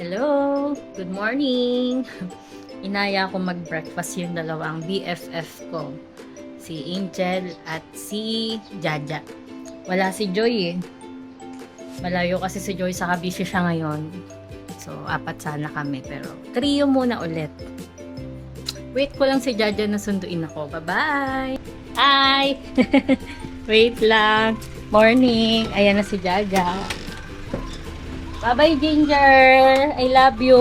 Hello! Good morning! Inaya ko mag-breakfast yung dalawang BFF ko. Si Angel at si Jaja. Wala si Joy eh. Malayo kasi si Joy, saka busy siya ngayon. So, apat sana kami. Pero, trio muna ulit. Wait ko lang si Jaja na sunduin ako. Bye-bye! Hi! Wait lang. Morning! Ayan na si Jaja. Bye-bye, Ginger! I love you!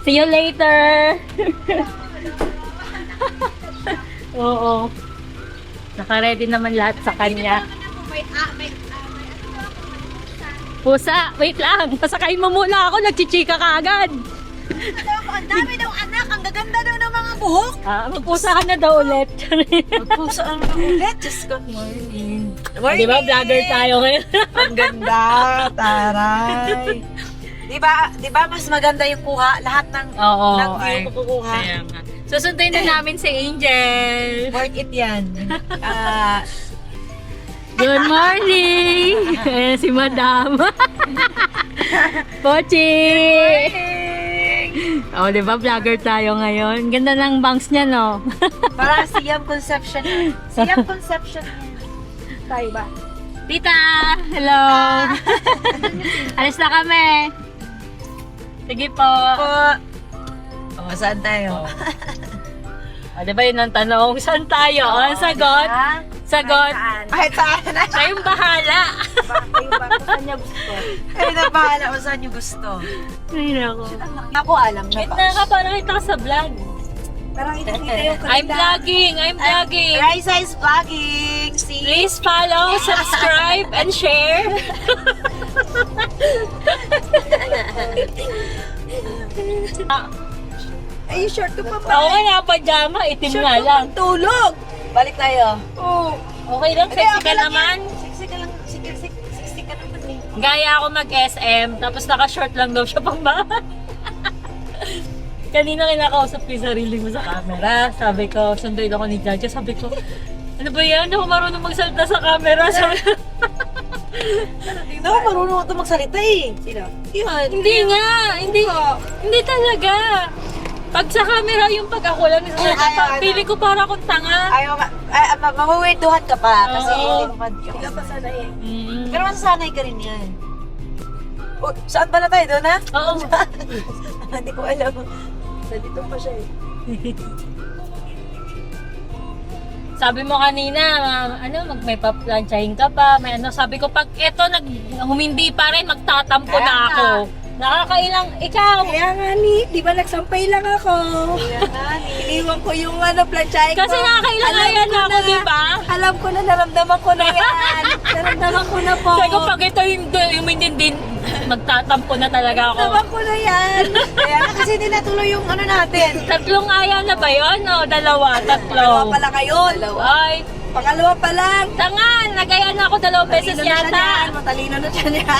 See you later! Oo. Naka-ready naman lahat sa kanya. Pusa! Wait lang! Pasakayin mo muna ako! Nagchichika ka agad! Ang dami daw anak! Ang gaganda daw ng mga buhok! Magpusahan na daw ulit. Magpusaan na ulit! Diyos ko! Morning! Di ba, vlogger tayo ngayon? Ang ganda! Taray! Di ba mas maganda yung kuha? Lahat ng view makukuha. Kaya nga. Susunduin na namin si Angel. Worth it yan. Good morning! Ayan si Madam. Pochi! Oh, di ba vlogger tayo ngayon? Ganda ng bangs niya, no? Parang Siam Conception yan. Siam Conception yan. Tayo ba? Tita! Hello! Alis na kami. Sige po. O, saan tayo? Di ba yun ang tanong? Saan tayo? Ang sagot? Sagot? Kahit saan. Kayong bahala. Saan niya gusto? Kayo na bahala kung saan niyo gusto. Ay, nako. Ako alam na Wait ba? na ka, parang kita ka sa vlog. Parang itikita yung I'm vlogging! I'm vlogging! Raisa is vlogging! See? Please follow, subscribe, and share. Ay, short ko pa ba? Ako nga pajama, itim nga lang. Tulog! Balik tayo. Oo. Okay lang, sexy ka naman. Sexy ka lang. Sexy ka naman eh. Gaya ako mag-SM, tapos naka-short lang daw siya pang bahay. Kanina kinakausap ko yung sarili mo sa camera. Sabi ko, sunduin ako ni Jaja. Sabi ko, ano ba yan? Ako marunong magsalita sa camera. Sabi ko, Hindi ako marunong ito magsalita eh. Sino? Yun. hindi nga. Hindi talaga. Pag sa camera, yung pag ako lang nagsasalita, pili ko para akong tanga. Ayaw ka. Mawiwirduhan ka pa. Kasi Oo. hindi ka pa sanay eh. Mm. Pero masasanay ka rin yan. Oh, saan pala tayo? Doon na? Oo. Hindi ko alam. Nandito pa siya eh. Sabi mo kanina, may paplansyahin ka pa, may ano. Sabi ko, pag eto humindi pa rin, magtatampo na ako. Nakakailang, ikaw. Kaya nga di ba nagsampay lang ako? Kaya nga Iniwan ko yung plansyahin ko. Kasi nakakailang ayan ko ako, di ba? Alam ko na, naramdaman ko na yan. Naramdaman ko na po. Sabi ko, pag ito yung humindi, magtatampo na talaga ako. Naramdaman ko na yan. Kaya nga kasi hindi natuloy yung ano natin. Tatlong aya na ba yun? O, dalawa, tatlo. Dalawa pala kayo. Ay, Pangalawa pa lang. tanga, nagaya na ako 2 beses yata. Matalino na siya niya.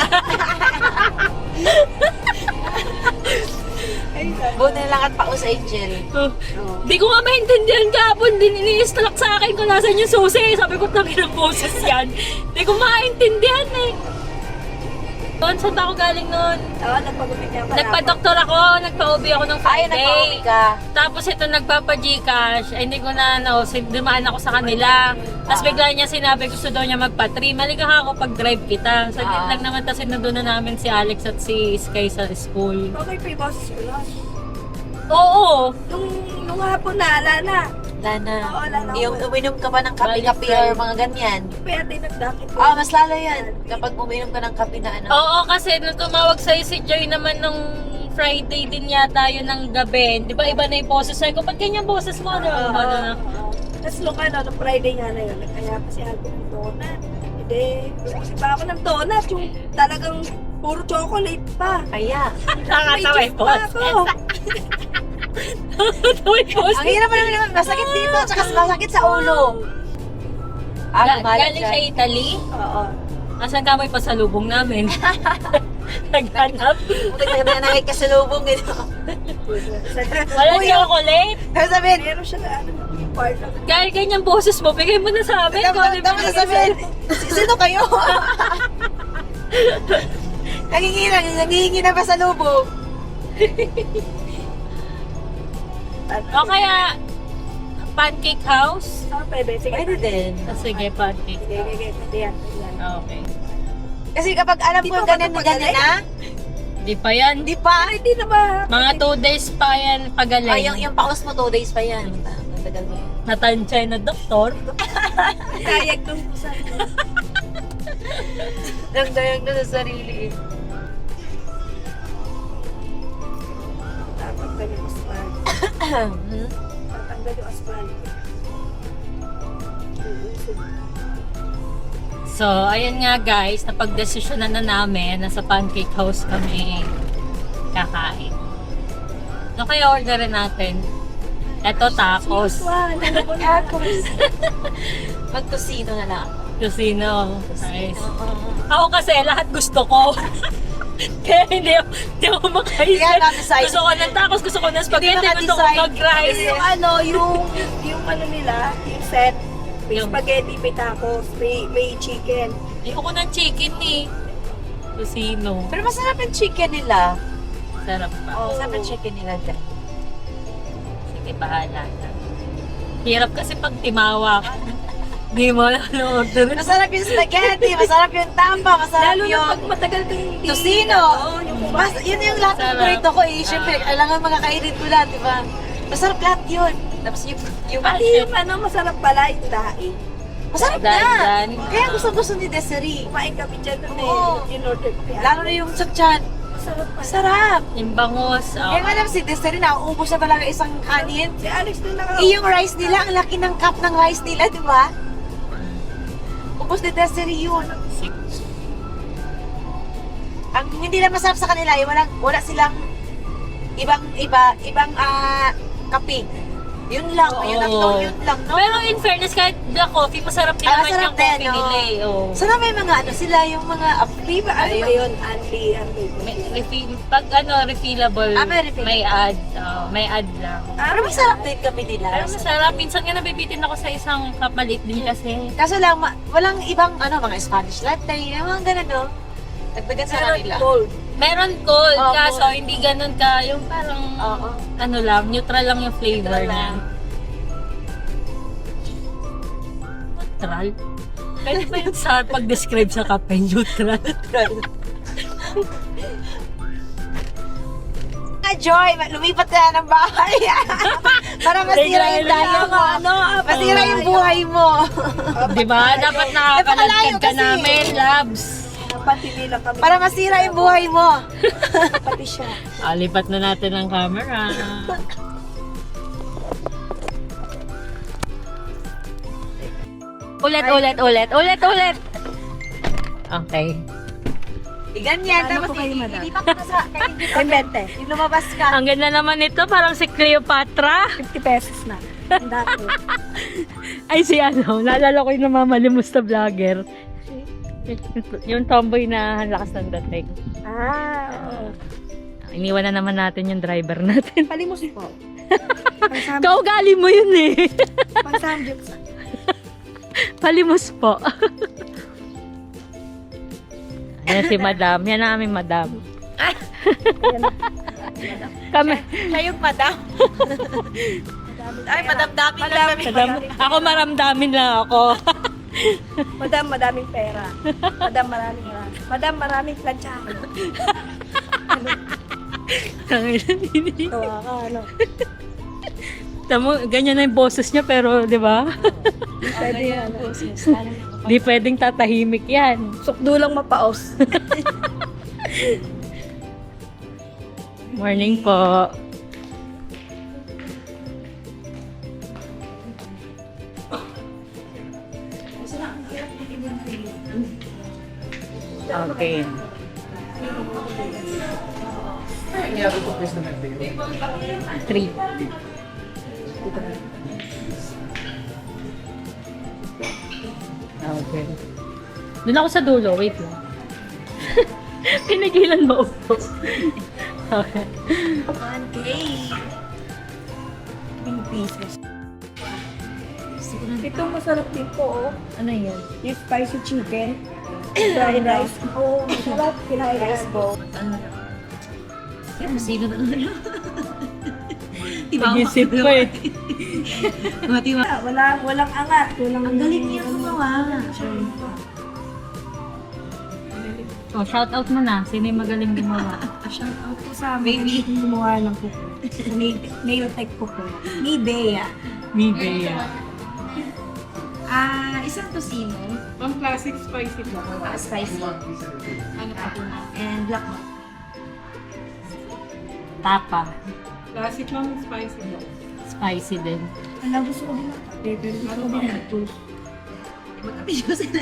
Buti na lang at paus Angel. Di ko nga maintindihan kahapon, din ini-stalk sa akin kung nasan yung susi. Sabi ko, tangin ng boses yan. Di ko maintindihan eh. Doon, saan ba ako galing noon? Oo, nagpagupit niya pala. Nagpa-doktor ako, nagpa-OB ako ng Ay, Friday. nagpa-uwi ka. Tapos ito, nagpapa-Gcash. Ay, hindi ko na, dumaan ako sa kanila. Tapos bigla niya sinabi, gusto daw niya magpa-3. Maliga ako pag-drive kita. Saglit lang naman, tapos nandun na namin si Alex at si Sky sa school. Okay, pa yung boses ko lang. Oo! Nung hapon na, ala na. Lana, Oo, lana ako. yung uminom ka pa ng kape-kape or mga ganyan. Kaya tinagdakit ko. Mas lalo yan. Kapag uminom ka ng kape na ano. Oo, kasi nung tumawag sa'yo si Joy naman nung Friday din yata yun ng gabi. Di ba iba na yung boses? Sabi ko, ba't ganyan boses mo? Ano na? Tapos nung nung Friday nga na yun, nagkaya pa si Alvin ng donut. Hindi, bumili pa ako ng donut, yung talagang puro chocolate pa. Kaya. Nakakatawa yung pa boses. ako. Nakakatawa yung boses. Ang hirap pa naman masakit dito, tsaka masakit sa ulo. Gumalat Galing siya. sa Italy? Oo. Asan ka may pasalubong namin? Naghanap? Buti na nakikasalubong ito. Walang chocolate? Pero sabihin, Meron siya na part of Dahil ganyan boses mo, bigay mo na sa amin. tama na sabihin, sino kayo? Nangihingi na ba sa lubog? O kaya, pancake house? Pwede, sige. Pwede din. Sige, pancake. Sige. Yan. Okay. Kasi kapag alam Di ko pa ba ganyan ito ganyan na, Di pa yan. hindi pa. Hindi na ba? Mga 2 days pa yan pagaling. Ay, yung paus mo 2 days pa yan. Matagal mo yan. Natansya na doktor. Kayag nung sa Nagdayag na sa sarili. tatanggal yung aspan. Tatanggal yung aspan. So, ayun nga guys, napagdesisyonan na namin na sa pancake house kami kakain. Ano kaya orderin natin? Eto, tacos. Tacos. Magtosino na lang. Kusino. Nice. Ako kasi, lahat gusto ko. Kaya hindi ako makaisip. Kaya na-decide. Gusto ko ng tacos, gusto ko ng spaghetti, Hindi gusto ko maka-decide. mag-rice. yung ano nila, yung set, may Yung- spaghetti, may tacos, may chicken. Ayoko ng chicken eh. Kusino. Pero masarap yung chicken nila. Sarap pa. Masarap yung chicken nila dyan. Sige, bahala na. Hirap kasi pag timawa ka. Hindi mo alam na order. Masarap yung spaghetti, masarap yung tamba, masarap Lalo na yung pag matagal kang hindi. tosino. Yung Yun yung lahat ng Sarap. paborito ko eh. Siyempre, kailangan makakainin ko lahat, di ba? Masarap lahat yun. Tapos yung Pati yung masarap pala yung daing. masarap Dan. na. Kaya gusto ni Desiree. Kumain kami dyan nun Oo. eh. In-order ko yan. Lalo na yung sakchan. Masarap pala. Sarap. Yung bangus. Kaya nga alam si Desiree, nauubos na talaga isang kanin. Si Alex din Yung rice nila, ang laki ng cup ng rice nila, di ba? Ubos ni Desiree yun. Ang hindi lang masarap sa kanila, yung wala silang ibang kape. Yun lang, Oo. yun lang to, yun lang, no? Pero in fairness, kahit black coffee, masarap din Ah, naman masarap yung din, coffee oo. nila eh. Oh. Sana may mga ano sila, yung mga Di ba ano ba yun? Anli. Pag refillable, Ah, may refillable. may add. May add lang. Pero masarap din kami nila. Pero masarap. Minsan nga nabibitin ako sa isang cup maliit din kasi. Kaso lang, walang ibang mga Spanish latte, yung mga ganun, no? Dagdagan sa kanila. Cold. Meron cold, Oo, kaso cold. hindi ganun ka, yung parang, Oo. ano lang, neutral lang yung flavor Neutral niya. lang. Neutral? Pwede ba yung sa pag-describe sa kape, neutral? Joy, lumipat ka na ng bahay. Para masira yung daya mo. Masira yung buhay mo. Diba? Dapat nakakalagkad ka kasi. namin, labs. Pati nila kami. Para masira yung buhay mo. Pati siya. Lipat na natin ang camera. Ulit. Okay. Ganyan. Ano Tapos po kayo, madam? ilipat ka sa Invente. yung lumabas ka. Ang ganda naman ito, parang si Cleopatra. 50 pesos na. Ang dati. Ay, si ano, naalala ko yung namamalimos na vlogger. Yung tomboy na ang lakas ng dating. Oo. Iniwan na naman natin yung driver natin. Palimos po. Kaugali mo yun eh. Pang-samgyup. Palimos po. Ayan si madam. Yan ang aming madam. Kami. Siya yung madam. Ay, madam-dami lang kami. Madam, ako maramdamin lang ako. Madam, madaming pera. Madam, maraming planchahan. Tawa ka, ano? Tamo, ganyan na yung boses niya pero, di ba? Pwede yan. Di pwedeng tatahimik yan. Sukdo lang mapaos. Morning po. Okay. Three. Okay. Doon ako sa dulo. Wait lang. Pinigilan mo upo. Okay. 1K. 20 pesos. Ito masarap din po, oh. Ano yan? Yung spicy chicken. Fried rice bowl. Sarap, fried rice bowl. Sino na ano? Diba? Nag-isip ko eh. Diba? Walang angat. Ang galing niya gumawa. Oh, shout out mo na. Sino yung magaling gumawa? Shout out po sa baby gumawa ng kuko. Nail tech ko po. Ni Bea. Mi Bea. Isang tosino. Ang classic spicy lang. Spicy. Ano pa po? And black mo. Tapa. Classic lang spicy lang. Spicy din. Alam, gusto ko din ang flavor. Gusto ko din ang juice. Magkape juice na.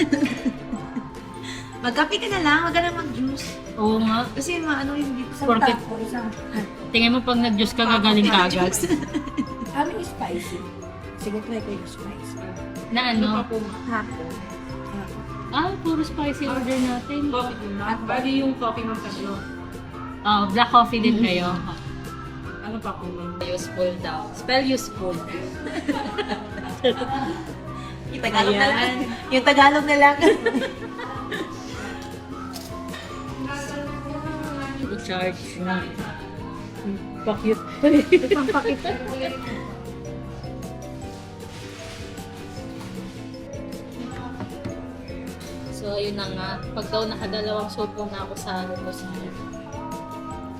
Magkape ka na lang, wag ka na mag-juice. Oo nga. Kasi maano yung dito sa Isang Porket- tapo, isang Tingin mo pag nag-juice ka, gagaling ka agad. amin is spicy. Sige, try ko yung spicy. Na Ano pa ano? po? Hapon. Puro spicy order natin. Coffee din na. Bali yung coffee ng tatlo. Oh, black coffee din kayo. Ano pa po? Useful daw. Spell useful. Yung Tagalog na lang. Yung Tagalog na lang. I-charge na. Pakit. Pampakit. So, ayun na nga. Pag daw nakadalawang sopo na ako sa Rosal.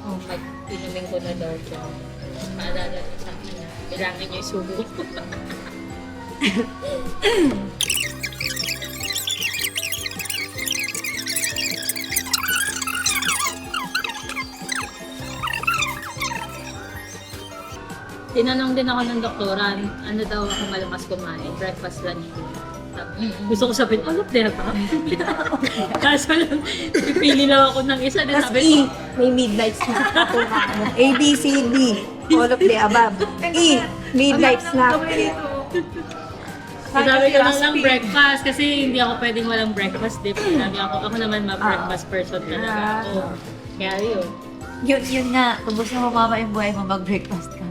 Oh, pag inumin ko na daw siya. Maalala niyo sa akin na bilangin niyo yung subo. Tinanong din ako ng doktoran, ano daw ako malakas kumain, breakfast, lunch, dinner. Gusto ko sabihin, all of them, ha? Kaso lang, pipili lang ako ng isa. Then Tapos sabi E, ko, may midnight snack. A, B, C, D. All of the above. E, midnight snack. sabi ko lang lang breakfast kasi hindi ako pwedeng walang breakfast. Di ba? Sabi ako naman ma-breakfast person talaga ako. Kaya yun. Yun nga, kung gusto mo mama yung buhay mo, mag-breakfast ka.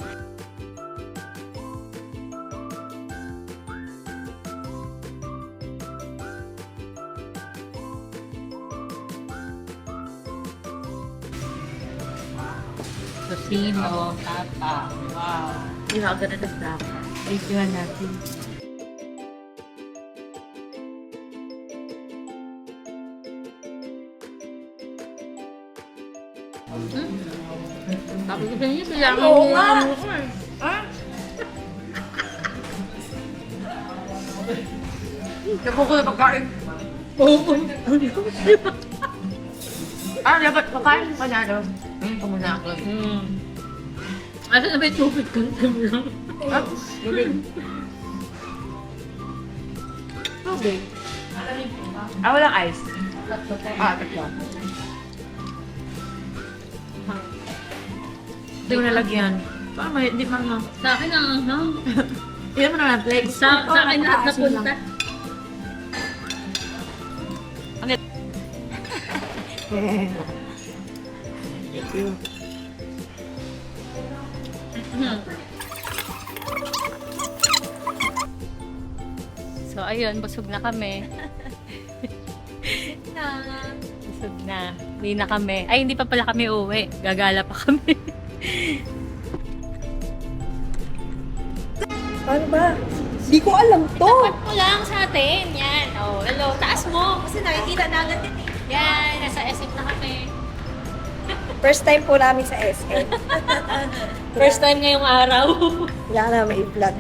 Tocino, tapa. Wow. Di ba, ang ganda ng black. Videoan natin. Tapos ko sa inyo, kailangan Oo mo nga. ano ko eh. Naku ko na pagkain. Oo. Dapat pagkain ka na daw. Ito muna ako. Asa na ba yung tubig ko? Tubig. Walang ice. Tatlo. Hindi ko nalagyan. Paano hindi man na. Sa akin ang anghang. Hindi mo naman flex. Sa akin lahat napunta. So, ayun, busog na kami. Busog na. Hindi na kami. Ay, hindi pa pala kami uwi. Gagala pa kami. Paano ba? Di ko alam to. Tapat mo lang sa atin. Yan. Oh, hello. Taas mo. Kasi nakikita na agad yun eh. Yan. Nasa SM na kami. First time po namin sa SM. First time ngayong araw. Kailangan na may vlog.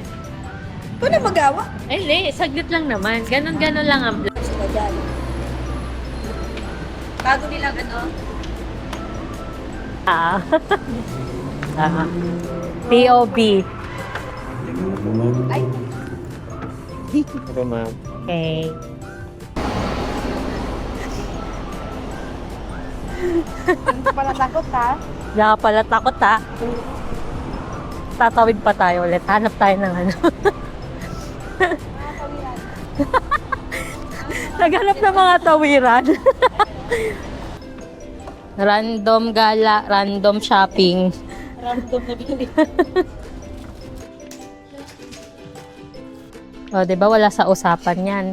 Ito na magawa. Ay, hindi. Saglit lang naman. Ganon-ganon lang ang vlog. Sila dyan. Bago nilang ano. Tama. POB. Ay, Ito, ma'am. Okay. hindi pala takot ha. Hindi ka pala takot ha. Tatawid pa tayo ulit. Hanap tayo ng ano. Naghanap ng mga tawiran. Random gala, random shopping. Random na bili. O, di ba wala sa usapan yan.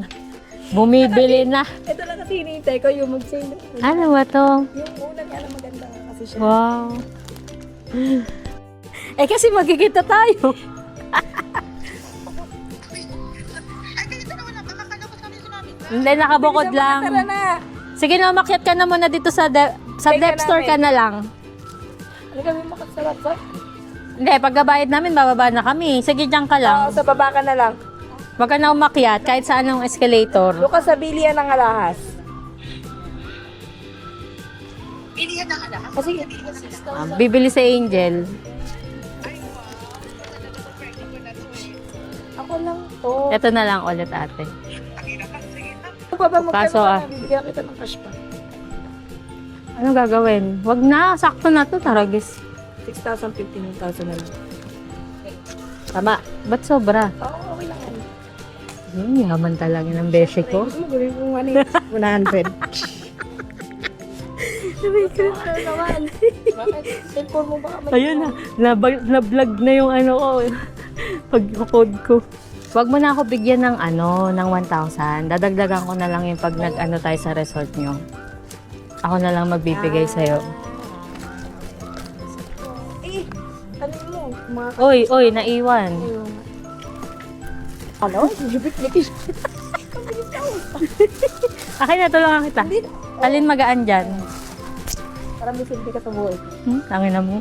Bumibili na. Ito lang kasi hinihintay ko yung mag-sale. Ano ba to? Yung una nga na maganda kasi siya. Wow. Eh kasi magkikita tayo. Hindi, nakabukod lang. Tara na. Sige na, umakyat ka na muna dito sa sa Teka dep store ka na lang. Ano kami makasarap ba? Hindi, pagkabayad namin, bababa na kami. Sige, dyan ka Oo, lang. sa baba ka na lang. Huwag ka na umakyat, kahit sa anong escalator. Doon ka sa bilian ng alahas. Kasi, Bibili si Angel. ako lang to. Ito na lang ulit, ate. Ano pa ba Kaso, Bibigyan kita ng cash pa. Ano gagawin? Wag na, sakto na to, taragis. 6,000, 15,000 na lang. Tama. Ba't sobra? Oo, okay lang. Yaman talaga ng beshi ko. Gusto mo gawin kung ano yun? 100. Sabi ko naman. Bakit? Cellphone mo baka may... Ayun na, na-vlog na yung ano ko. Pag-code ko. Wag mo na ako bigyan ng ng 1,000. Dadagdagan ko na lang yung pag nag-ano tayo sa resort nyo. Ako na lang magbibigay sa'yo. Eh, ano mo? Mga Oy, naiwan. ano? Jupit-lipis. Akin na, tulungan kita. Alin magaan dyan? Para may silbi ka sa buhay. Tangin na mo.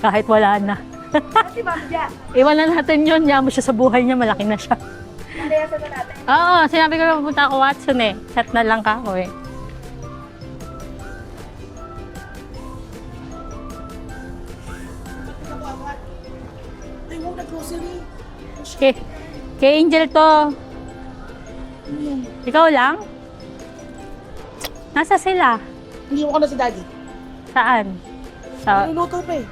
Kahit wala na. Si Ma'am Ja. Iwan na natin yun. Yaman mo siya sa buhay niya. Malaki na siya. Palayasan na natin. Oo, sinabi ko na pupunta ako Watson eh. Chat na lang ka ako eh. Kay, kay Angel to. Ikaw lang? Nasa sila? Hindi mo ko na si Daddy. Saan? Sa, Niluluto pa eh.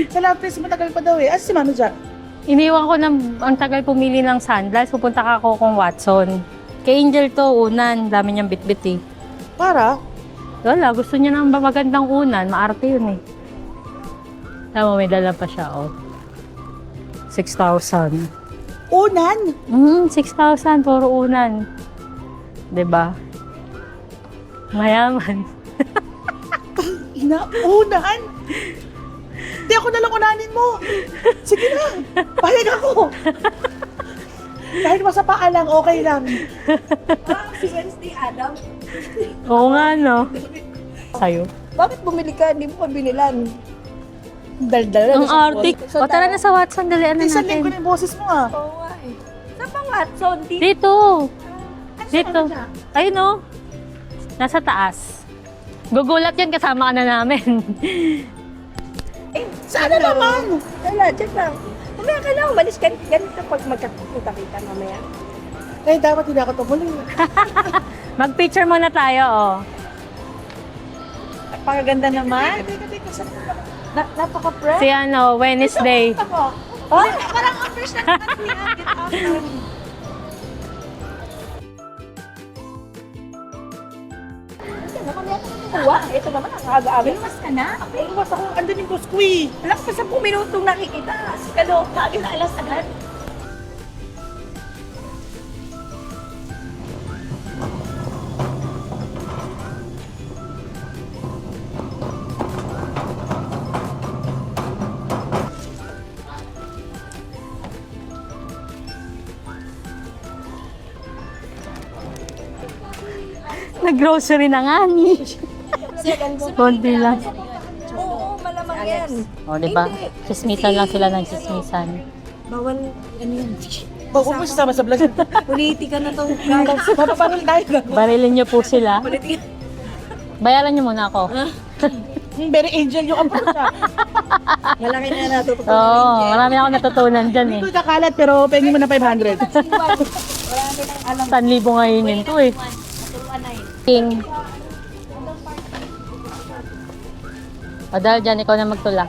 Sa Lapis, matagal pa daw eh. Asa si Mano dyan? iniwan ko ng ang tagal pumili ng sandals. Pupunta ka ako kung Watson. Kay Angel to, unan. Dami niyang bitbit eh. Para? Wala, gusto niya ng magandang unan. Maarte yun eh. Tama, may dala pa siya, oh. 6,000. Unan? 6,000, puro unan. 'Di ba? Mayaman. Unan? Hindi ako nalang unanin mo. Sige na. Pahig ako. Kahit masapaan lang, okay lang. Si Wednesday Adam. Oo nga, no? Sa'yo. Bakit bumili ka? Hindi mo pa binilan. Daldal. Ang artik. O, tara na sa Watson, dalian na Isang linggo natin. na yung boses mo ah. Oo nga eh. Saan pang Watson? Dito. Dito. Ayun, no? Nasa taas. Gugulat yan, kasama ka na namin. Saan na naman? Wala, check lang. Mamaya ka lang, umalis ka. Ganito pag magkakita mamaya. Eh, dapat hindi ako tumuli. Mag-picture muna tayo, oh. Napakaganda naman. Teka, saan ka? Napaka-fresh. Si Wednesday. Oh, parang ang fresh na natin yan. Get out now. Mamaya ka na kukuha. Ito naman, ang aga-aga. Mas ka na? Iwas ako, andun yung boss ko eh. Alas pa 10 minutong nakikita. Si Kalo, kagin na alas agad. Nag-grocery na nga ni. Konti lang. Oo, malamang yan. O, di ba? Chismisan lang sila ng chismisan. Bawal, ano yan? Huwag mo sasama sa vlog. Politika na to. Mapaparol tayo. Barilin niyo po sila. Bayaran niyo muna ako. Very angel yung approach ah. Malaki na natutunan. Oo, marami ako natutunan dyan eh. Ito kakalat pero pengi mo na 500. Marami nang alam. 1,000 ngayon yun to eh. Naturuan na yun. King. O dahil dyan, ikaw na magtula.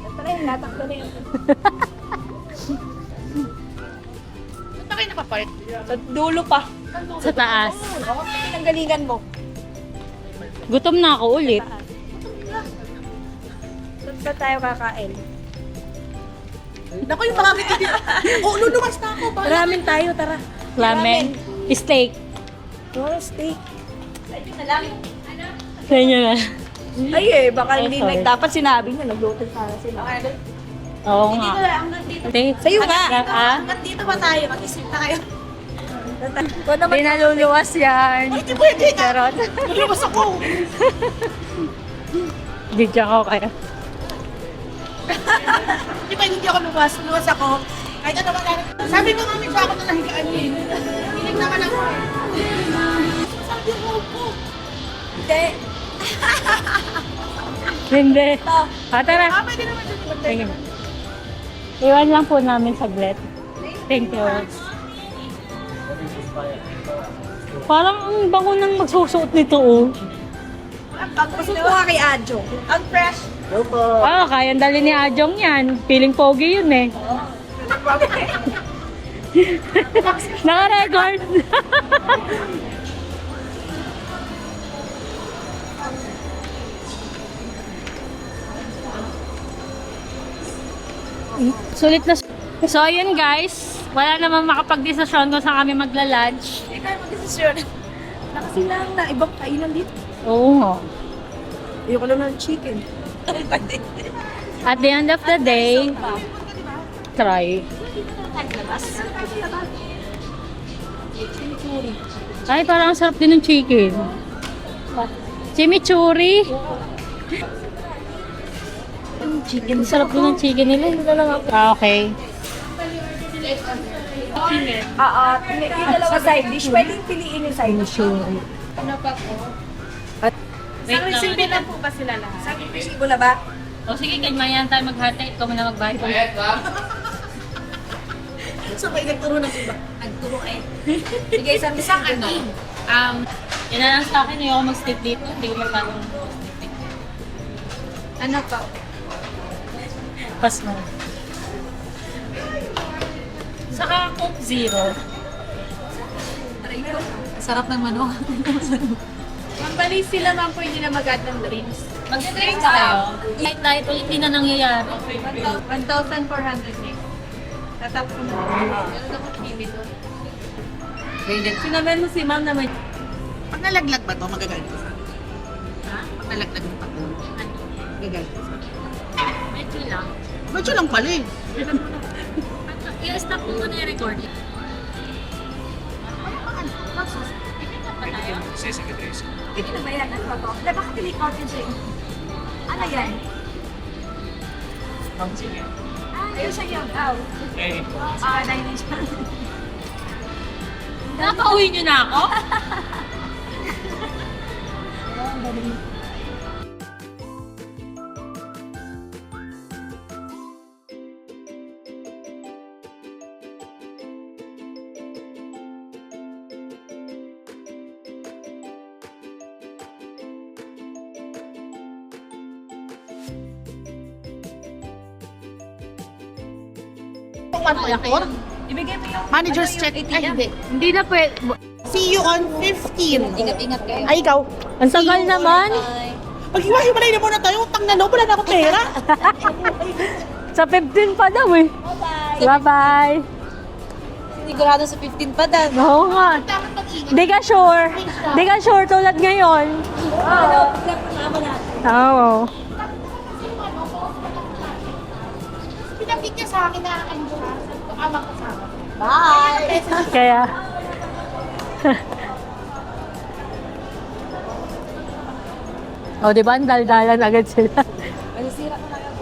Ito na yun, natakto na yun. Ba't na kayo nakapark? Sa dulo pa. Sa taas. Oo, pinanggalingan mo. Gutom na ako ulit. Saan tayo kakain? Naku yung mga dito. Oh, luluwas na ako. Maraming tayo, tara. Ramen. Steak. Oh, steak. Sa inyo na. Ay baka hindi sorry. dapat sinabi niya, nagluto sana sila. Oo nga. Sa'yo nga. Hanggang dito ba tayo? Mag-isip na kayo. Hindi naluluwas yan. Hindi pwede nga. Charot. Nalabas ako. Video ko kaya. Di ba hindi ako luwas? Luwas ako. Kahit ano wala. Sabi ko nga may bako na nahigaan eh. Hilig naman ako eh. Sabi ko po. Hindi. Hindi. Tara. Pwede naman dito. Sige. Iwan lang po namin saglit. Thank you. Parang ang bango nang magsusuot nito, oh. Gusto ko kay Adjo. Ang fresh. Kayang dali ni Ajong yan. Feeling pogi yun eh. Naka-record. Sulit na. So, ayun guys. Wala naman makapag-desisyon kung saan kami magla-lunch. Hindi kayo mag-desisyon. Nakasilang na ibang kainan dito. Oo nga. Ayoko lang ng chicken. At the end of the day, try. Ay, parang ang sarap din ng chicken. Chimichurri. Chicken. Sarap din ng chicken nila. Okay. Yung dalawa side dish, pwedeng piliin yung side dish. Wait lang. Silbi na po ba sila lahat? Sa resibo na ba? O sige, ganyan tayo maghati. Ikaw muna magbayad. So may nagturo ng iba. Nagturo eh. Sige, isang ano? Yan na lang sa akin. Ayoko mag-stick dito. Hindi ko magkano mag-stick. Ano pa? Pas mo. Saka Coke Zero. Sarap ng manok. Mambali sila man po hindi na mag-add ng drinks. Mag-drinks tayo. Kahit ulit hindi na nangyayari. 1,400 next. Tatap ko na. Meron ako TV doon. Sinabi mo si ma'am naman. Pag nalaglag ba to, magagalit ko sa akin? Ha? Pag nalaglag mo pa to, magagalit ko sa akin. Medyo lang. Medyo lang pala eh. I-stop mo muna yung recording. Hindi na ba yan? Ano ba to? Hindi, baka click out yun sa'yo. Ano yan? Ayun siya yung out. Dahil siya. Napauwi niyo na ako? Ibigay mo yung Manager's check. Ay, hindi. Hindi na pwede. See you on 15. Ingat-ingat kayo. Ay, ikaw. Ang tagal naman. Pag-iwahiwalay na muna tayo, utang na loob, wala na akong pera. Sa 15 pa daw eh. Bye-bye. Sigurado sa 15 pa dan. Oo nga. Di ka sure. Di ka sure tulad ngayon. Oo. Pinagkit niya sa akin na ang amang kasama. Bye! Kaya. O, di ba? Ang daldalan agad sila. Masisira ko na lang.